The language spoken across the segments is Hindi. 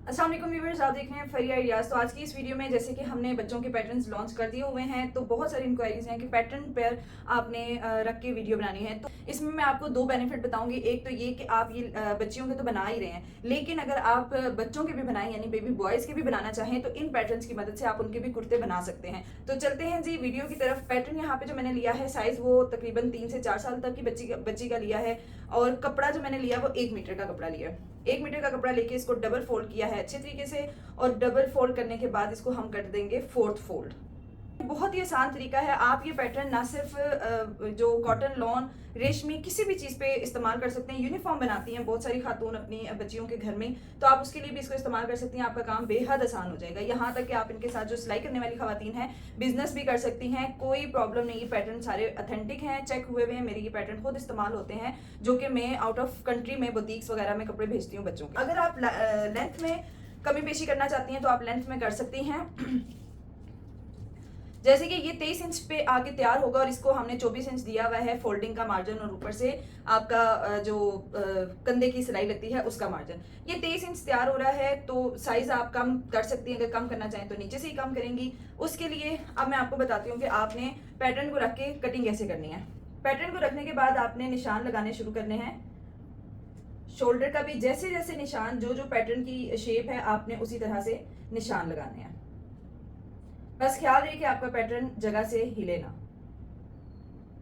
अस्सलाम वालेकुम व्यूअर्स, आप देख रहे हैं फरिया आइडियाज़। तो आज की इस वीडियो में जैसे कि हमने बच्चों के पैटर्न्स लॉन्च कर दिए हुए हैं, तो बहुत सारी इंक्वायरीज हैं कि पैटर्न पर आपने रख के वीडियो बनानी है। तो इसमें मैं आपको दो बेनिफिट बताऊंगी। एक तो ये कि आप ये बच्चियों के तो बना ही रहे हैं, लेकिन अगर आप बच्चों के भी बनाएं यानी बेबी बॉयज़ के भी बनाना चाहें तो इन पैटर्न्स की मदद से आप उनके भी कुर्ते बना सकते हैं। तो चलते हैं जी वीडियो की तरफ। पैटर्न यहाँ पे जो मैंने लिया है साइज़ वो तकरीबन 3 से 4 साल तक की बच्ची का लिया है, और कपड़ा जो मैंने लिया वो 1 मीटर का कपड़ा लिया है। 1 मीटर का कपड़ा लेके इसको डबल फोल्ड किया है अच्छे तरीके से, और डबल फोल्ड करने के बाद इसको हम कर देंगे 4th फोल्ड। बहुत ही आसान तरीका है। आप ये पैटर्न ना सिर्फ जो कॉटन लॉन रेशमी किसी भी चीज़ पे इस्तेमाल कर सकते हैं। यूनिफॉर्म बनाती हैं बहुत सारी खातून अपनी बच्चियों के घर में, तो आप उसके लिए भी इसको इस्तेमाल कर सकती हैं। आपका काम बेहद आसान हो जाएगा। यहाँ तक कि आप इनके साथ जो सिलाई करने वाली खवातीन हैं बिजनेस भी कर सकती हैं, कोई प्रॉब्लम नहीं। ये पैटर्न सारे ऑथेंटिक हैं, चेक हुए हुए हैं। मेरे ये पैटर्न खुद इस्तेमाल होते हैं, जो कि मैं आउट ऑफ कंट्री में बुटीक्स वगैरह में कपड़े भेजती हूँ बच्चों के। अगर आप लेंथ में कमी पेशी करना चाहती हैं तो आप लेंथ में कर सकती हैं। जैसे कि ये 23 इंच पे आके तैयार होगा, और इसको हमने 24 इंच दिया हुआ है फोल्डिंग का मार्जिन, और ऊपर से आपका जो कंधे की सिलाई लगती है उसका मार्जिन। ये 23 इंच तैयार हो रहा है, तो साइज आप कम कर सकती हैं। अगर कम करना चाहें तो नीचे से ही कम करेंगी। उसके लिए अब मैं आपको बताती हूँ कि आपने पैटर्न को रख के कटिंग कैसे करनी है। पैटर्न को रखने के बाद आपने निशान लगाने शुरू करने हैं। शोल्डर का भी जैसे जैसे निशान, जो जो पैटर्न की शेप है आपने उसी तरह से निशान लगाने हैं। बस ख्याल रहे कि आपका पैटर्न जगह से हिले ना,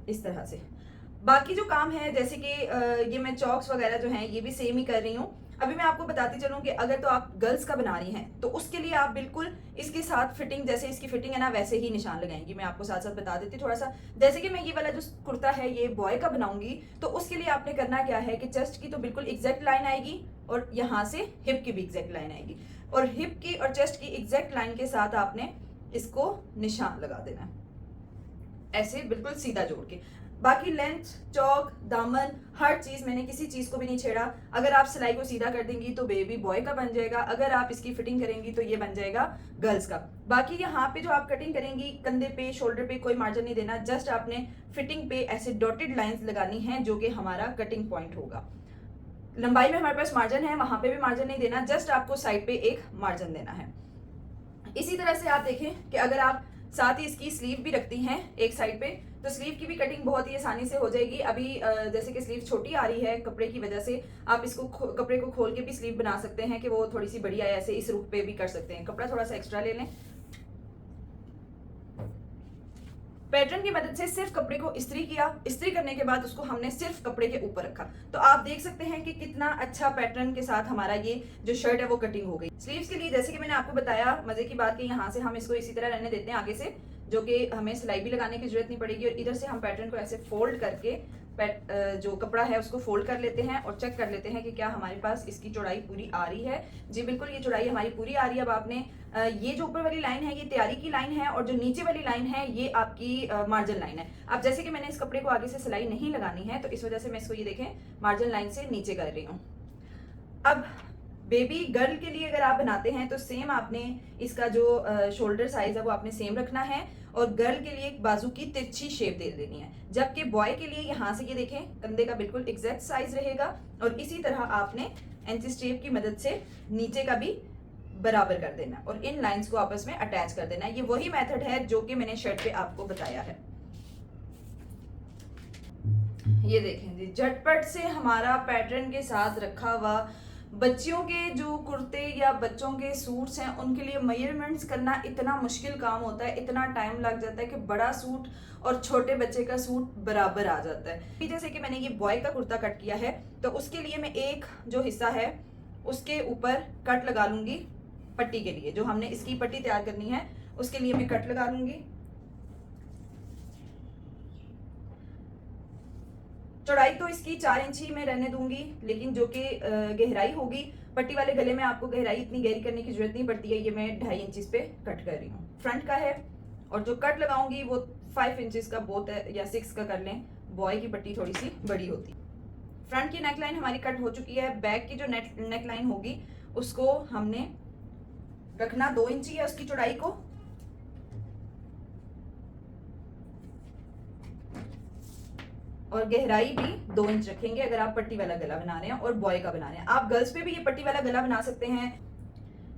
इस तरह से। बाकी जो काम है जैसे कि ये मैं चॉक्स वगैरह जो हैं ये भी सेम ही कर रही हूँ। अभी मैं आपको बताती चलूँ कि अगर तो आप गर्ल्स का बना रही हैं तो उसके लिए आप बिल्कुल इसके साथ फिटिंग, जैसे इसकी फिटिंग है ना वैसे ही निशान लगाएंगी। मैं आपको साथ साथ बता देती थोड़ा सा। जैसे कि मैं ये वाला जो कुर्ता है ये बॉय का बनाऊंगी, तो उसके लिए आपने करना क्या है कि चेस्ट की तो बिल्कुल एग्जैक्ट लाइन आएगी, और यहाँ से हिप की भी एग्जैक्ट लाइन आएगी, और हिप की और चेस्ट की एग्जैक्ट लाइन के साथ आपने इसको निशान लगा देना ऐसे बिल्कुल सीधा जोड़ के। बाकी लेंथ, चौक, दामन, हर चीज मैंने किसी चीज को भी नहीं छेड़ा। अगर आप सिलाई को सीधा कर देंगी तो बेबी बॉय का बन जाएगा, अगर आप इसकी फिटिंग करेंगी तो ये बन जाएगा गर्ल्स का। बाकी यहाँ पे जो आप कटिंग करेंगी कंधे पे, शोल्डर पे कोई मार्जिन नहीं देना। जस्ट आपने फिटिंग पे ऐसे डॉटेड लाइंस लगानी है जो कि हमारा कटिंग पॉइंट होगा। लंबाई में हमारे पास मार्जिन है, वहां पे भी मार्जिन नहीं देना, जस्ट आपको साइड पे एक मार्जिन देना है। इसी तरह से आप देखें कि अगर आप साथ ही इसकी स्लीव भी रखती हैं एक साइड पे, तो स्लीव की भी कटिंग बहुत ही आसानी से हो जाएगी। अभी जैसे कि स्लीव छोटी आ रही है कपड़े की वजह से, आप इसको कपड़े को खोल के भी स्लीव बना सकते हैं कि वो थोड़ी सी बड़ी आए। ऐसे इस रुख पे भी कर सकते हैं। कपड़ा थोड़ा सा एक्स्ट्रा ले लें। पैटर्न की मदद से सिर्फ कपड़े को इस्त्री किया, इस्त्री करने के बाद उसको हमने सिर्फ कपड़े के ऊपर रखा, तो आप देख सकते हैं कि कितना अच्छा पैटर्न के साथ हमारा ये जो शर्ट है वो कटिंग हो गई। स्लीव्स के लिए जैसे कि मैंने आपको बताया, मजे की बात कि यहाँ से हम इसको इसी तरह रहने देते हैं आगे से, जो कि हमें सिलाई भी लगाने की जरूरत नहीं पड़ेगी। और इधर से हम पैटर्न को ऐसे फोल्ड करके जो कपड़ा है उसको फोल्ड कर लेते हैं और चेक कर लेते हैं कि क्या हमारे पास इसकी चौड़ाई पूरी आ रही है। जी बिल्कुल, ये चौड़ाई हमारी पूरी आ रही है। अब आपने ये जो ऊपर वाली लाइन है ये तैयारी की लाइन है, और जो नीचे वाली लाइन है ये आपकी मार्जिन लाइन है। अब जैसे कि मैंने इस कपड़े को आगे से सिलाई नहीं लगानी है, तो इस वजह से मैं इसको ये देखें मार्जिन लाइन से नीचे कर रही हूँ। अब बेबी गर्ल के लिए अगर आप बनाते हैं तो सेम आपने इसका जो शोल्डर साइज है वो आपने सेम रखना है, और गर्ल के लिए एक बाजू की तिरछी शेप दे देनी है। जबकि बॉय के लिए यहाँ से ये देखें कंधे का बिल्कुल एग्जैक्ट साइज रहेगा, और इसी तरह आपने एंटी स्ट्रेप की मदद से नीचे का भी बराबर कर देना और इन लाइंस को आपस में अटैच कर देना। ये वही मेथड है जो कि मैंने शर्ट पे आपको बताया है। ये देखें जी, झटपट से हमारा पैटर्न के साथ रखा हुआ बच्चियों के जो कुर्ते या बच्चों के सूट्स हैं उनके लिए मेजरमेंट्स करना इतना मुश्किल काम होता है, इतना टाइम लग जाता है कि बड़ा सूट और छोटे बच्चे का सूट बराबर आ जाता है। जैसे कि मैंने ये बॉय का कुर्ता कट किया है, तो उसके लिए मैं एक जो हिस्सा है उसके ऊपर कट लगा लूंगी। पट्टी के लिए जो हमने इसकी पट्टी तैयार करनी है उसके लिए मैं कट लगा लूंगी। चौड़ाई तो इसकी 4 इंच ही मैं रहने दूंगी, लेकिन जो कि गहराई होगी पट्टी वाले गले में आपको गहराई इतनी गहरी करने की जरूरत नहीं पड़ती है। ये मैं 2.5 इंच पे कट कर रही हूँ, फ्रंट का है। और जो कट लगाऊंगी वो 5 इंच का बोथ है, या 6 का कर लें। बॉय की पट्टी थोड़ी सी बड़ी होती। फ्रंट की नेकलाइन हमारी कट हो चुकी है। बैक की जो नेकलाइन होगी उसको हमने रखना 2 इंच है उसकी चौड़ाई को, और गहराई भी 2 इंच रखेंगे अगर आप पट्टी वाला गला बना रहे हैं और बॉय का बना रहे हैं। आप गर्ल्स पे भी ये पट्टी वाला गला बना सकते हैं।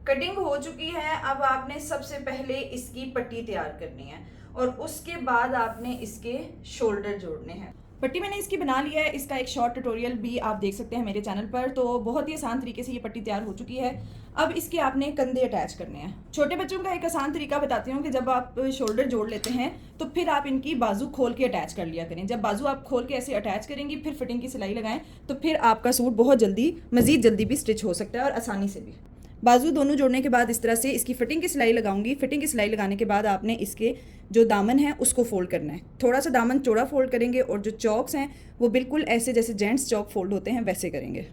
कटिंग हो चुकी है। अब आपने सबसे पहले इसकी पट्टी तैयार करनी है और उसके बाद आपने इसके शोल्डर जोड़ने हैं। पट्टी मैंने इसकी बना लिया है, इसका एक शॉर्ट ट्यूटोरियल भी आप देख सकते हैं मेरे चैनल पर। तो बहुत ही आसान तरीके से ये पट्टी तैयार हो चुकी है। अब इसके आपने कंधे अटैच करने हैं। छोटे बच्चों का एक आसान तरीका बताती हूँ कि जब आप शोल्डर जोड़ लेते हैं तो फिर आप इनकी बाजू खोल के अटैच कर लिया करें। जब बाजू आप खोल के ऐसे अटैच करेंगी, फिर फिटिंग की सिलाई लगाएं, तो फिर आपका सूट बहुत जल्दी, मज़ीद जल्दी भी स्टिच हो सकता है और आसानी से भी। बाजू दोनों जोड़ने के बाद इस तरह से इसकी फिटिंग की सिलाई लगाऊंगी। फिटिंग की सिलाई लगाने के बाद आपने इसके जो दामन है उसको फोल्ड करना है। थोड़ा सा दामन चौड़ा फोल्ड करेंगे और जो चौक्स हैं वो बिल्कुल ऐसे जैसे जेंट्स चौक फोल्ड होते हैं वैसे करेंगे।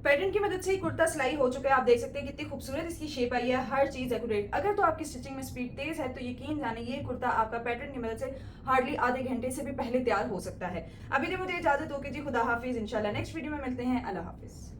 पैटर्न की मदद से ही कुर्ता सिलाई हो चुका है। आप देख सकते हैं कितनी खूबसूरत इसकी शेप आई है, हर चीज़ एक्यूरेट। अगर तो आपकी स्टिचिंग में स्पीड तेज है तो यकीन जाने ये कुर्ता आपका पैटर्न की मदद से हार्डली आधे घंटे से भी पहले तैयार हो सकता है। अभी तो मुझे इजाजत हो, कीजिए, खुदा हाफिज। इंशाल्लाह नेक्स्ट वीडियो में मिलते हैं। अल्लाह हाफिज।